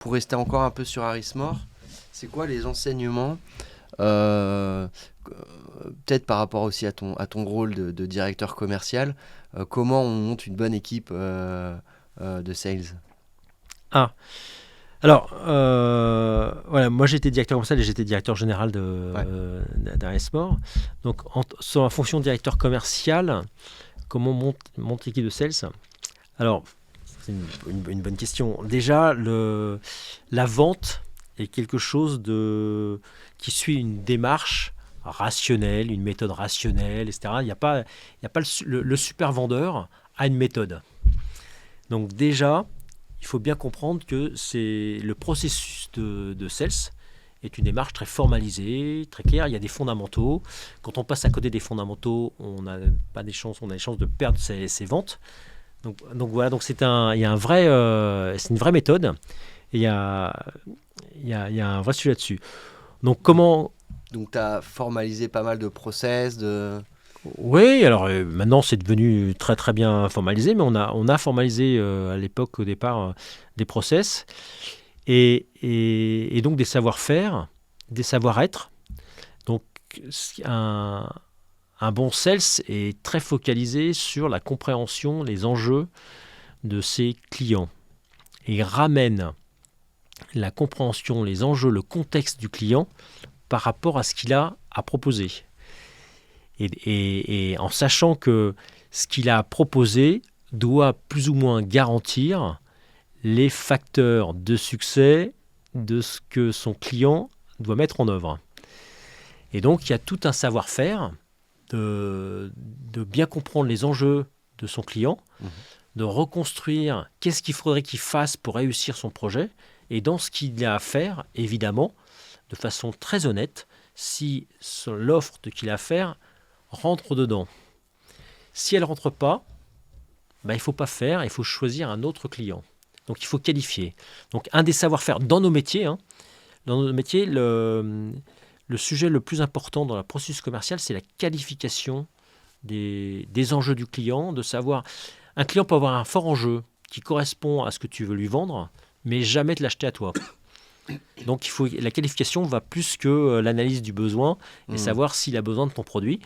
pour rester encore un peu sur Harrismore, c'est quoi les enseignements euh, peut-être par rapport aussi à ton rôle de directeur commercial, comment on monte une bonne équipe de sales? Ah, alors, voilà, moi j'étais directeur commercial et j'étais directeur général Ouais. d'Aresmore. Donc, sur la fonction de directeur commercial, comment monte l'équipe de sales? Alors, c'est une bonne question. Déjà, la vente est quelque chose qui suit une démarche rationnelle, une méthode rationnelle, etc. Il y a pas le super vendeur a une méthode. Donc déjà, il faut bien comprendre que le processus de sales est une démarche très formalisée, très claire. Il y a des fondamentaux. Quand on passe à côté des fondamentaux, on a des chances de perdre ses ventes. Donc voilà, il y a c'est une vraie méthode. Et il y a un vrai sujet là-dessus. Donc comment. Donc tu as formalisé pas mal de process, de... Oui, alors maintenant c'est devenu très très bien formalisé, mais on a formalisé à l'époque au départ des process et donc des savoir-faire, des savoir-être. Donc un, un bon sales est très focalisé sur la compréhension, les enjeux de ses clients et ramène la compréhension, les enjeux, le contexte du client par rapport à ce qu'il a à proposer. Et en sachant que ce qu'il a à proposer doit plus ou moins garantir les facteurs de succès de ce que son client doit mettre en œuvre. Et donc, il y a tout un savoir-faire de bien comprendre les enjeux de son client, Mhm. de reconstruire qu'est-ce qu'il faudrait qu'il fasse pour réussir son projet, et dans ce qu'il a à faire, évidemment, de façon très honnête, si l'offre qu'il a à faire rentre dedans. Si elle ne rentre pas, ben, il ne faut pas faire, il faut choisir un autre client. Donc il faut qualifier. Donc un des savoir-faire dans nos métiers, le sujet le plus important dans le processus commercial, c'est la qualification des enjeux du client, de savoir, un client peut avoir un fort enjeu qui correspond à ce que tu veux lui vendre, mais jamais te l'acheter à toi. Donc la qualification va plus que l'analyse du besoin et Mhm. savoir s'il a besoin de ton produit,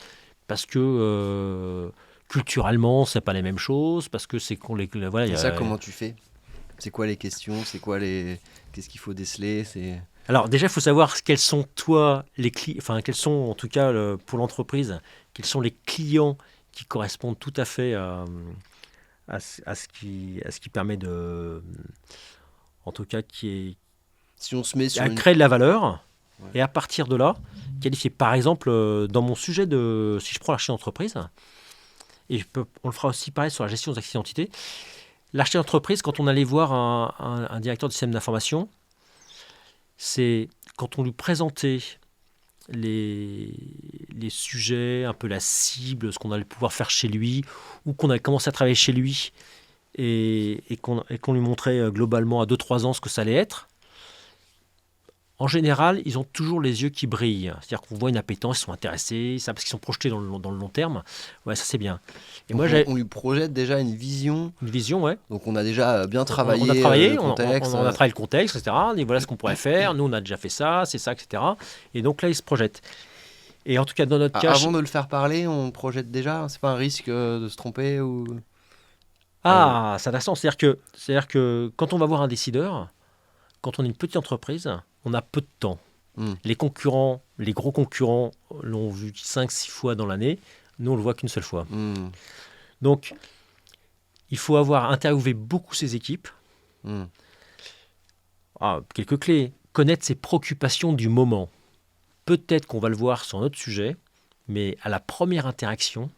parce que culturellement, c'est pas les mêmes choses, parce que c'est qu'on voilà, Et ça, comment tu fais? C'est quoi les questions? C'est quoi les... Qu'est-ce qu'il faut déceler? C'est... Alors déjà, il faut savoir quels sont enfin quels sont en tout cas pour l'entreprise, quels sont les clients qui correspondent tout à fait à ce qui permet en tout cas, Si on se met sur à une... créer de la valeur. Ouais. Et à partir de là, qualifier. Par exemple, dans mon sujet si je prends l'archi d'entreprise, et on le fera aussi pareil sur la gestion des accès d'identité. L'archi d'entreprise, quand on allait voir un directeur de système d'information, c'est quand on lui présentait les, les sujets, un peu la cible, ce qu'on allait pouvoir faire chez lui, ou qu'on avait commencé à travailler chez lui, et qu'on lui montrait globalement à 2-3 ans ce que ça allait être. En général, ils ont toujours les yeux qui brillent. C'est-à-dire qu'on voit une appétence, ils sont intéressés, ça, parce qu'ils sont projetés dans le long terme. Ouais, ça c'est bien. Et Donc moi, j'ai on lui projette déjà une vision. une vision, ouais. Donc on a déjà bien On a travaillé le travaillé, contexte. on a travaillé le contexte, etc. Et voilà ce qu'on pourrait faire. Nous, on a déjà fait ça, c'est ça, etc. Et donc là, ils se projettent. Et en tout cas, dans notre cas, Avant de le faire parler, on projette déjà. C'est pas un risque de se tromper ou... ça a sens. C'est-à-dire que quand on va voir un décideur, quand on est une petite entreprise, on a peu de temps. Hmm. Les concurrents, les gros concurrents l'ont vu 5-6 fois dans l'année. Nous, on le voit qu'une seule fois. Hmm. Donc, il faut avoir interviewé beaucoup ses équipes. Hmm. Quelques clés. Connaître ses préoccupations du moment. Peut-être qu'on va le voir sur un autre sujet, mais à la première interaction,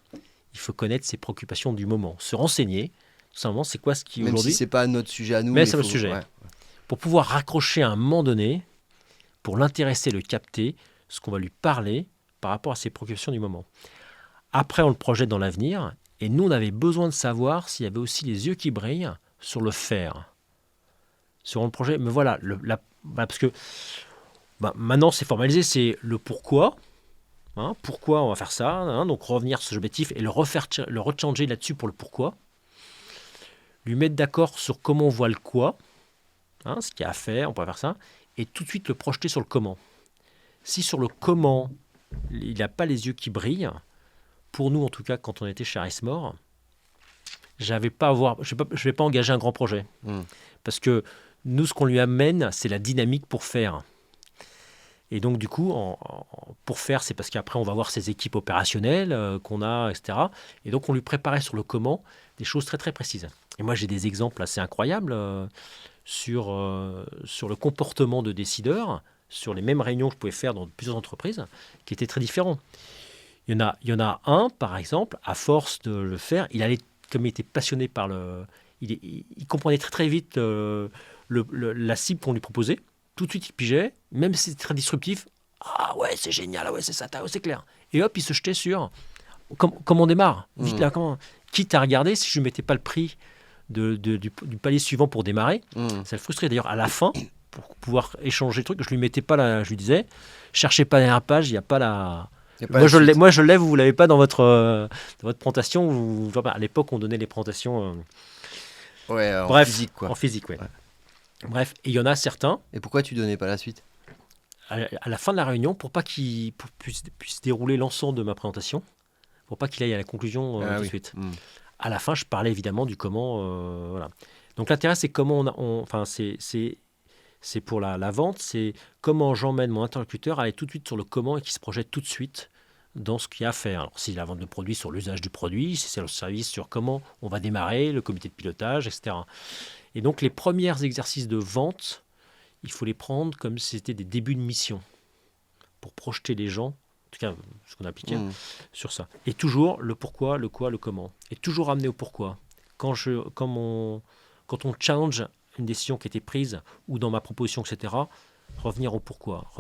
il faut connaître ses préoccupations du moment. Se renseigner, tout simplement, c'est quoi ce qui Même si aujourd'hui. c'est pas notre sujet à nous, Mais mais c'est notre faut... sujet. Ouais. Pour pouvoir raccrocher à un moment donné, pour l'intéresser, le capter, ce qu'on va lui parler par rapport à ses préoccupations du moment. Après, on le projette dans l'avenir, et nous, on avait besoin de savoir s'il y avait aussi les yeux qui brillent sur le faire, sur le projet. Mais voilà, parce que maintenant, c'est formalisé, c'est le pourquoi. Pourquoi on va faire ça, donc revenir sur ce objectif et le rechanger là-dessus pour le pourquoi. Lui mettre d'accord sur comment on voit le quoi. ce qu'il y a à faire, on pourrait faire ça, et tout de suite le projeter sur le comment. Si sur le comment, il n'a pas les yeux qui brillent, pour nous en tout cas, quand on était chez Arismore, je ne vais pas engager un grand projet. Parce que nous, ce qu'on lui amène, c'est la dynamique pour faire. Et donc, du coup, pour faire, c'est parce qu'après, on va voir ses équipes opérationnelles qu'on a, etc. Et donc, on lui préparait sur le comment des choses très, très précises. Et moi, j'ai des exemples assez incroyables sur le comportement de décideurs, sur les mêmes réunions que je pouvais faire dans plusieurs entreprises, qui étaient très différents. Il y en a un, par exemple, à force de le faire, comme il était passionné par il comprenait très, très vite la cible qu'on lui proposait. Tout de suite, il pigeait, même si c'était très disruptif. Ah ouais, c'est génial, ah ouais, c'est ça, c'est clair. Et hop, il se jetait sur comment on démarre. Vite là, quitte à regarder si je ne mettais pas le prix du palier suivant pour démarrer. Ça le frustrait. D'ailleurs, à la fin, pour pouvoir échanger le truc, je lui mettais pas je lui disais, cherchez pas la dernière page, il n'y a pas la. Moi je l'ai, vous l'avez pas dans votre présentation. À l'époque, on donnait les présentations. En physique, quoi. En physique, ouais. Bref, et il y en a certains. Et pourquoi tu donnais pas la suite ? À la fin de la réunion, pour pas qu'il puisse dérouler l'ensemble de ma présentation, pour pas qu'il aille à la conclusion tout de suite. À la fin, je parlais évidemment du comment. Voilà. Donc l'intérêt, c'est comment c'est pour la vente, c'est comment j'emmène mon interlocuteur à aller tout de suite sur le comment et qu'il se projette tout de suite dans ce qu'il y a à faire. Alors, si c'est la vente de produits, sur l'usage du produit, si c'est le service, sur comment on va démarrer, le comité de pilotage, etc. Et donc, les premiers exercices de vente, il faut les prendre comme si c'était des débuts de mission pour projeter les gens, en tout cas, ce qu'on appliquait sur ça. Et toujours le pourquoi, le quoi, le comment. Et toujours amener au pourquoi. Quand on challenge une décision qui a été prise ou dans ma proposition, etc., revenir au pourquoi.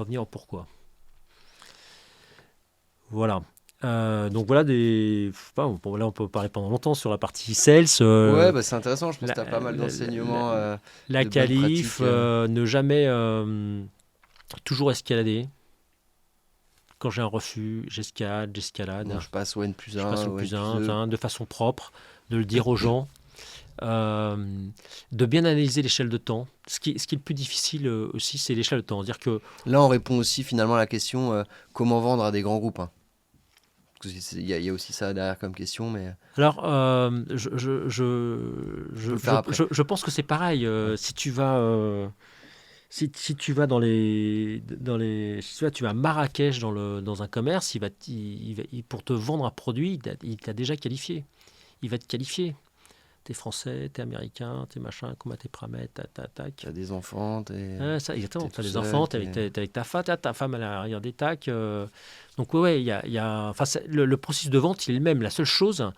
Voilà. Donc voilà là on peut parler pendant longtemps sur la partie sales. C'est intéressant, je pense que tu as pas mal d'enseignements. La qualif, ne jamais toujours escalader. Quand j'ai un refus, j'escalade. Non, je passe au N+1, de façon propre, de le dire aux gens. De bien analyser l'échelle de temps. Ce qui est le plus difficile aussi, c'est l'échelle de temps. C'est-à-dire que là, on répond aussi finalement à la question comment vendre à des grands groupes. Il y a aussi ça derrière comme question, mais. Alors, je pense que c'est pareil. Si tu vas, si tu vas tu vas à Marrakech dans un commerce, pour te vendre un produit, il t'a déjà qualifié. Il va te qualifier. T'es français, t'es américain, t'es machin, comment t'es paramètres, tac. T'as des enfants, ça, exactement. T'as des enfants, t'es avec ta femme, elle a regardé, tac. Donc il y a le processus de vente, il est le même. La seule chose,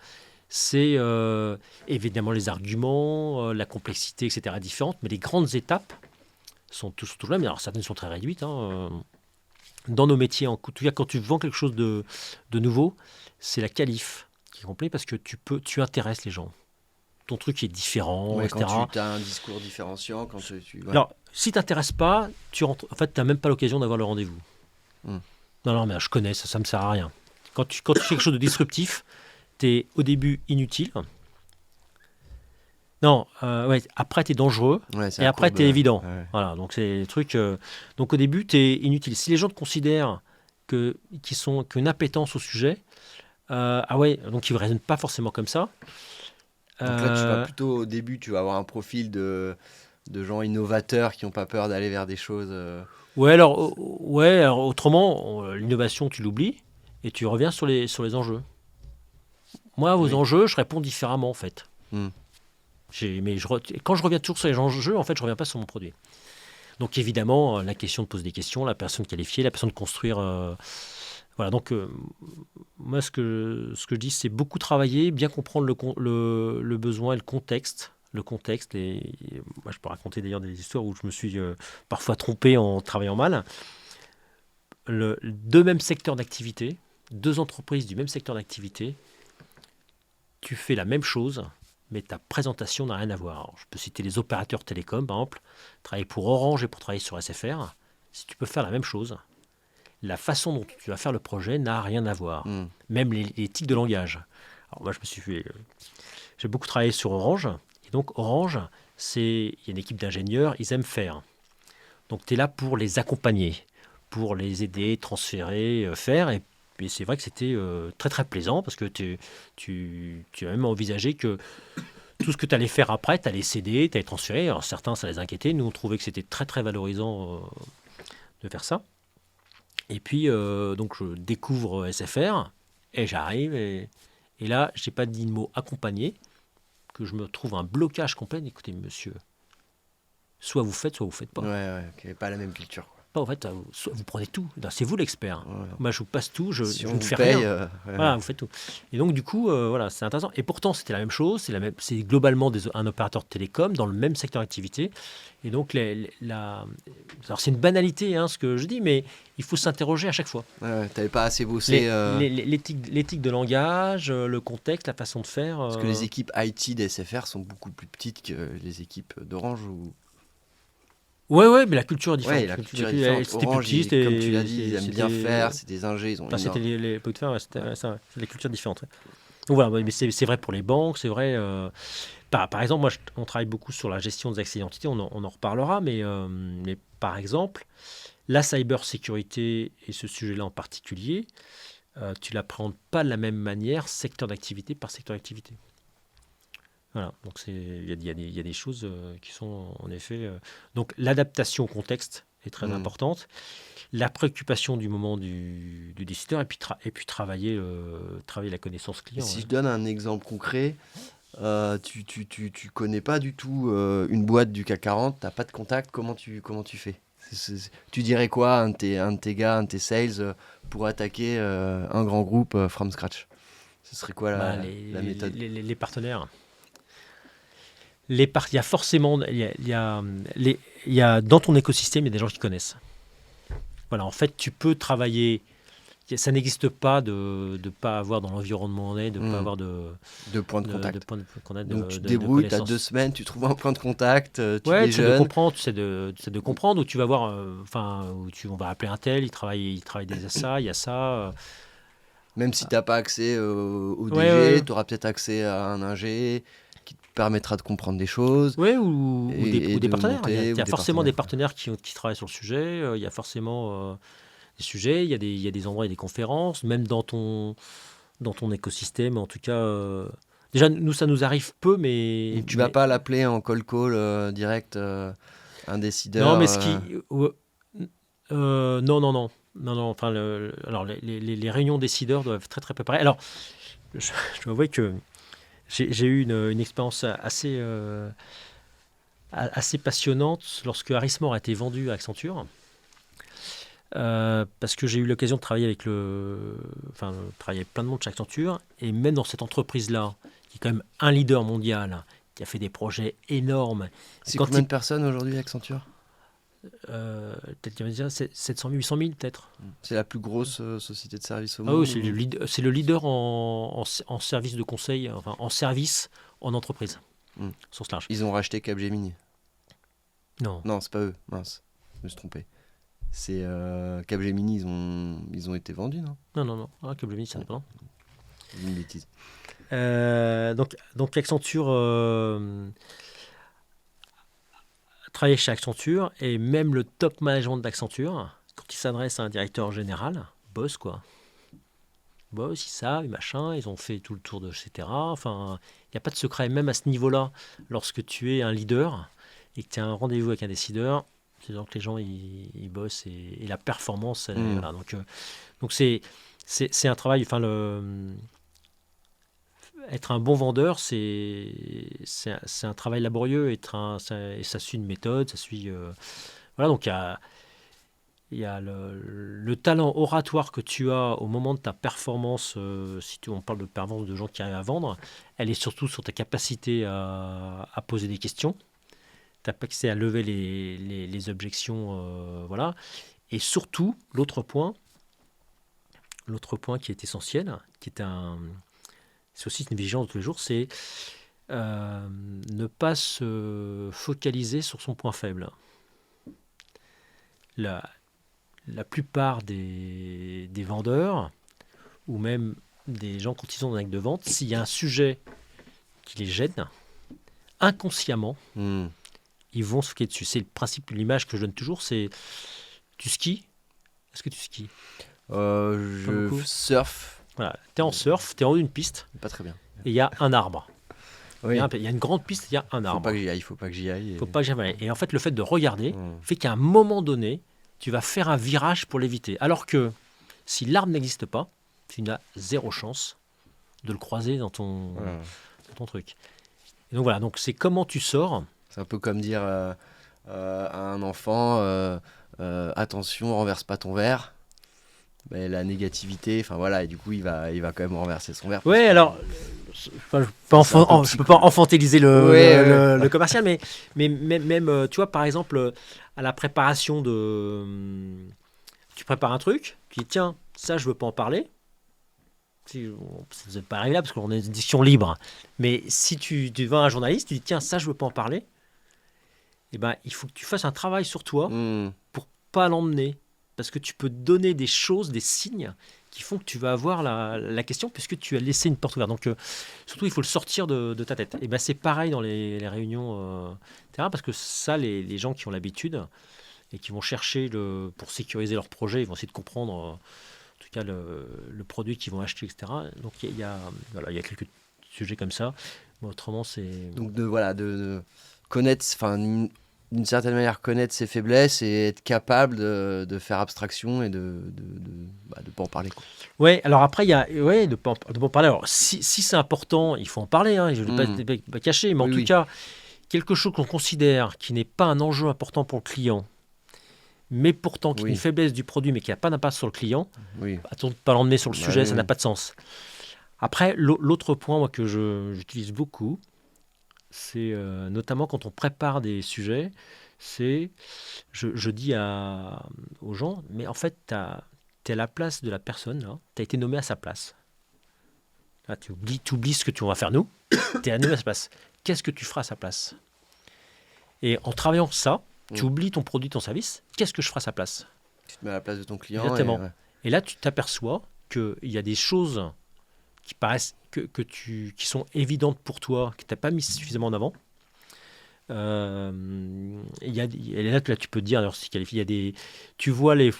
c'est évidemment les arguments, la complexité, etc. différentes, mais les grandes étapes sont tous les mêmes. Alors certaines sont très réduites. Dans nos métiers, en tout cas, quand tu vends quelque chose de nouveau, c'est la qualif qui est complète parce que tu intéresses les gens. Ton truc est différent, etc. Quand tu as un discours différenciant, Alors, si tu t'intéresses pas, tu n'as même pas l'occasion d'avoir le rendez-vous. Non, mais je connais, ça me sert à rien. Quand tu fais quelque chose de disruptif, tu es au début Non, après tu es dangereux et après tu es évident. Ouais. Voilà, donc c'est des trucs. Donc au début, tu es inutile. Si les gens te considèrent qu'ils ont une appétence au sujet, donc ils ne raisonnent pas forcément comme ça. Donc là, tu vas plutôt au début, tu vas avoir un profil de gens innovateurs qui n'ont pas peur d'aller vers des choses. Alors autrement, l'innovation, tu l'oublies et tu reviens sur les enjeux. Moi, aux enjeux, je réponds différemment en fait. Quand je reviens toujours sur les enjeux, en fait, je reviens pas sur mon produit. Donc évidemment, la question de poser des questions, la personne qualifiée, la personne de construire. Voilà, donc moi ce que je dis, c'est beaucoup travailler, bien comprendre le besoin et le contexte. Et moi, je peux raconter d'ailleurs des histoires où je me suis parfois trompé en travaillant mal. Deux mêmes secteurs d'activité, deux entreprises du même secteur d'activité, tu fais la même chose, mais ta présentation n'a rien à voir. Alors, je peux citer les opérateurs télécoms, par exemple, travailler pour Orange et pour travailler sur SFR. Si tu peux faire la même chose, la façon dont tu vas faire le projet n'a rien à voir. Même les tics de langage. Alors moi, j'ai beaucoup travaillé sur Orange. Et donc, Orange, il y a une équipe d'ingénieurs, ils aiment faire. Donc tu es là pour les accompagner, pour les aider, transférer, faire. Et c'est vrai que c'était très très plaisant parce que tu as même envisagé que tout ce que tu allais faire après, tu allais céder, tu allais transférer. Alors certains, ça les inquiétait. Nous, on trouvait que c'était très très valorisant de faire ça. Et puis, donc, je découvre SFR et j'arrive. Et là, je n'ai pas dit le mot accompagné, que je me trouve un blocage complet. Écoutez, monsieur, soit vous faites pas. Ouais, ok, pas la même culture, quoi. Pas en fait, vous prenez tout. Non, c'est vous l'expert. Ouais. Moi, je vous passe tout, Si je on ne vous fais paye, rien. Voilà, vous faites tout. Et donc, du coup, voilà, c'est intéressant. Et pourtant, c'était la même chose. C'est globalement un opérateur de télécom dans le même secteur d'activité. Et donc, alors, c'est une banalité, hein, ce que je dis, mais il faut s'interroger à chaque fois. T'avais pas assez bossé. L'éthique de langage, le contexte, la façon de faire. Parce que les équipes IT d'SFR sont beaucoup plus petites que les équipes d'Orange. Ouais, mais la culture est différente. Ouais, la culture est différente. C'était Orange, plus petit, comme tu l'as dit, ils aiment bien faire, c'est des ingés, ils ont Enfin, c'était énorme- les pots de fer, c'est des cultures différentes. Ouais. Donc voilà, mais c'est vrai pour les banques, c'est vrai. Par exemple, moi, on travaille beaucoup sur la gestion des accès d'identité, on en reparlera, mais par exemple, la cybersécurité et ce sujet-là en particulier, tu l'appréhendes pas de la même manière, secteur d'activité par secteur d'activité. Voilà, donc il y a des choses qui sont en effet. Donc l'adaptation au contexte est très importante, la préoccupation du moment du décideur, et puis travailler la connaissance client. Si Ouais. je donne un exemple concret, tu connais pas du tout une boîte du CAC 40, t'as pas de contact, comment tu fais? Tu dirais quoi à un de tes gars, un de tes sales pour attaquer un grand groupe from scratch? Ce serait quoi la méthode? Les partenaires. Il y a forcément, il y a dans ton écosystème, il y a des gens qui connaissent. Voilà, en fait, tu peux travailler. Ça n'existe pas de ne pas avoir dans l'environnement où on est, de ne pas avoir de points de contact. Donc tu te de débrouilles, tu as connaissances. 2 semaines, tu trouves un point de contact, tu Ouais, tu sais de déjeunes. comprendre, tu sais de comprendre, où tu vas voir, on va appeler un tel, il travaille déjà ça, il y a ça. Même si tu n'as pas accès au Ouais, DG, tu auras peut-être accès à un ingé qui te permettra de comprendre des choses ouais, ou et des de partenaires. monter. Il y a Ou des forcément des partenaires. partenaires qui travaillent sur le sujet, il y a forcément des sujets, il y a des endroits, il y a des conférences, même dans ton écosystème, en tout cas. Déjà, nous, ça nous arrive peu, mais. Donc tu vas pas l'appeler en call direct, un décideur. Non, mais ce qui. Non. Enfin, alors, les réunions décideurs doivent être très, très préparées. Alors, je dois avouer que j'ai eu une expérience assez passionnante lorsque Harrismore a été vendu à Accenture. Parce que j'ai eu l'occasion de travailler travailler avec plein de monde chez Accenture, et même dans cette entreprise-là, qui est quand même un leader mondial, qui a fait des projets énormes. C'est Quand combien de personnes aujourd'hui, Accenture? Peut-être qu'il y en a 700 000, 800 000 peut-être. C'est la plus grosse société de service au Ah monde? oui, c'est le leader en service de conseil, enfin en service en entreprise, sens large. Ils ont racheté Capgemini. Non. Non, c'est pas eux. Mince, je me suis trompé. C'est Capgemini, ils ont été vendus, non? Non. Ah, Capgemini, c'est indépendant. C'est une bêtise. Donc Accenture, travailler chez Accenture, et même le top management d'Accenture, quand il s'adresse à un directeur général, boss quoi. Boss, ils savent, machin, ils ont fait tout le tour de etc. Enfin, il n'y a pas de secret, même à ce niveau-là, lorsque tu es un leader et que tu as un rendez-vous avec un décideur, c'est genre que les gens ils bossent, et la performance, voilà. Donc c'est un travail, enfin être un bon vendeur, c'est un travail laborieux, et ça suit une méthode, ça suit voilà. Donc il y a le talent oratoire que tu as au moment de ta performance. On parle de performance de gens qui arrivent à vendre, elle est surtout sur ta capacité à poser des questions, ta capacité à lever les objections, voilà. Et surtout, l'autre point qui est essentiel, c'est aussi une vigilance de tous les jours, c'est ne pas se focaliser sur son point faible. La plupart des vendeurs, ou même des gens quand ils ont un acte de vente, s'il y a un sujet qui les gêne, inconsciemment, Hmm. ils vont se focaliser dessus. C'est le principe, l'image que je donne toujours, c'est tu skis. Est-ce que tu skis? Je beaucoup. surfe, Voilà. Tu es en surf, tu es en haut d'une piste, pas très bien. et il y a un arbre. Oui. Il y a une grande piste, il y a un Faut arbre. pas que j'y aille, faut pas que j'y aille. Faut pas que j'y aille. Et en fait, le fait de regarder Hmm. fait qu'à un moment donné, tu vas faire un virage pour l'éviter. Alors que si l'arbre n'existe pas, tu n'as zéro chance de le croiser dans ton truc. Et donc voilà, donc c'est comment tu sors. C'est un peu comme dire à un enfant attention, renverse pas ton verre. Mais la négativité, enfin voilà, et du coup il va quand même renverser son verre. Ouais, alors, enfin, je peux pas infantiliser le commercial, mais même, tu vois, par exemple, à la préparation tu prépares un truc, tu dis tiens, ça je veux pas en parler. Ça ne pas arriver là parce qu'on est une discussion libre. Mais si tu vas à un journaliste, tu dis tiens, ça je veux pas en parler, eh ben, il faut que tu fasses un travail sur toi pour pas l'emmener. Parce que tu peux donner des choses, des signes qui font que tu vas avoir la question puisque tu as laissé une porte ouverte. Donc, surtout, il faut le sortir de ta tête. Et ben, c'est pareil dans les réunions terrain parce que ça, les gens qui ont l'habitude et qui vont chercher, pour sécuriser leur projet, ils vont essayer de comprendre, en tout cas, le produit qu'ils vont acheter, etc. Donc, il y a quelques sujets comme ça. Mais autrement, c'est... Donc de connaître, enfin d'une certaine manière connaître ses faiblesses et être capable de faire abstraction et de pas en parler, quoi. Ouais, alors après, il y a de pas en parler. Alors, si c'est important, il faut en parler, hein, je ne vais pas cacher, mais en tout cas, quelque chose qu'on considère qui n'est pas un enjeu important pour le client, mais pourtant qui est une faiblesse du produit, mais qui n'a pas d'impact sur le client, attends de pas l'emmener sur le sujet, ça n'a pas de sens. Après, l'autre point moi, que j'utilise beaucoup, c'est notamment quand on prépare des sujets, c'est, je dis aux gens, mais en fait, tu es à la place de la personne, tu as été nommé à sa place. Là, tu oublies ce que tu vas faire nous, tu es nommé à sa place. Qu'est-ce que tu feras à sa place? Et en travaillant ça, tu oublies ton produit, ton service, qu'est-ce que je ferai à sa place? Tu te mets à la place de ton client. Exactement. Et là, tu t'aperçois qu'il y a des choses qui paraissent qui sont évidentes pour toi, que tu n'as pas mis suffisamment en avant. Et là, tu peux te dire, alors, si tu vois les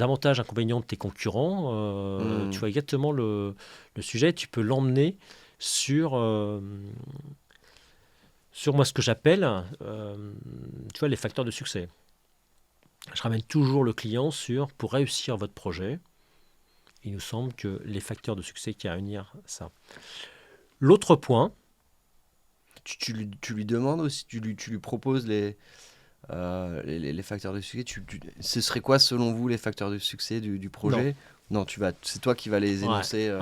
avantages, inconvénients de tes concurrents, tu vois exactement le sujet, tu peux l'emmener sur moi ce que j'appelle tu vois, les facteurs de succès. Je ramène toujours le client pour réussir votre projet. Il nous semble que les facteurs de succès qui réunir ça. L'autre point, tu lui demandes aussi, tu lui proposes les facteurs de succès. Ce serait quoi selon vous les facteurs de succès du projet? Non, c'est toi qui vas les énoncer.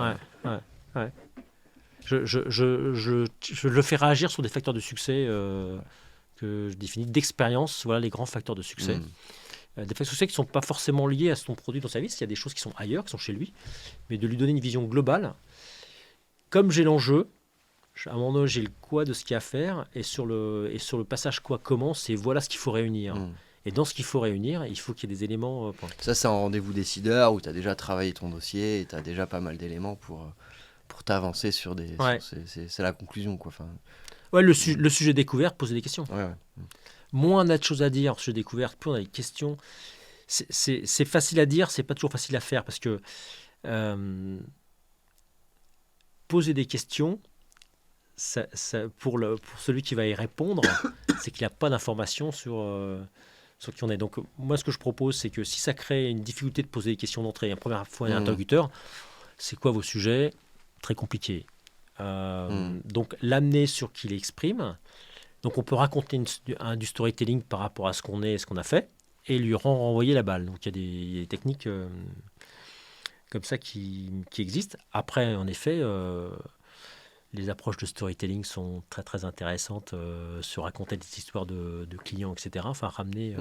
Ouais. Je le fais réagir sur des facteurs de succès que je définis d'expérience. Voilà les grands facteurs de succès. Des facteurs de succès qui ne sont pas forcément liés à ton produit, ton service. Il y a des choses qui sont ailleurs, qui sont chez lui. Mais de lui donner une vision globale. Comme j'ai l'enjeu, à un moment donné, j'ai le quoi de ce qu'il y a à faire. Et sur le passage quoi-comment, c'est voilà ce qu'il faut réunir. Et dans ce qu'il faut réunir, il faut qu'il y ait des éléments. Ça, c'est un rendez-vous décideur où tu as déjà travaillé ton dossier et tu as déjà pas mal d'éléments pour t'avancer sur des... Ouais. C'est la conclusion, quoi. Enfin... Ouais, le sujet découvert, poser des questions. Ouais. Moins on a de choses à dire sur sujet découvert, plus on a des questions. C'est facile à dire, c'est pas toujours facile à faire parce que poser des questions, pour celui qui va y répondre, c'est qu'il n'a pas d'informations sur qui on est. Donc moi, ce que je propose, c'est que si ça crée une difficulté de poser des questions d'entrée, la première fois un interlocuteur, c'est quoi vos sujets? Très compliqué. Donc l'amener sur qui l'exprime. Donc on peut raconter du storytelling par rapport à ce qu'on est et ce qu'on a fait et lui renvoyer la balle. Donc il y a des techniques comme ça qui existent. Après, en effet, les approches de storytelling sont très très intéressantes sur raconter des histoires de clients, etc. Enfin, ramener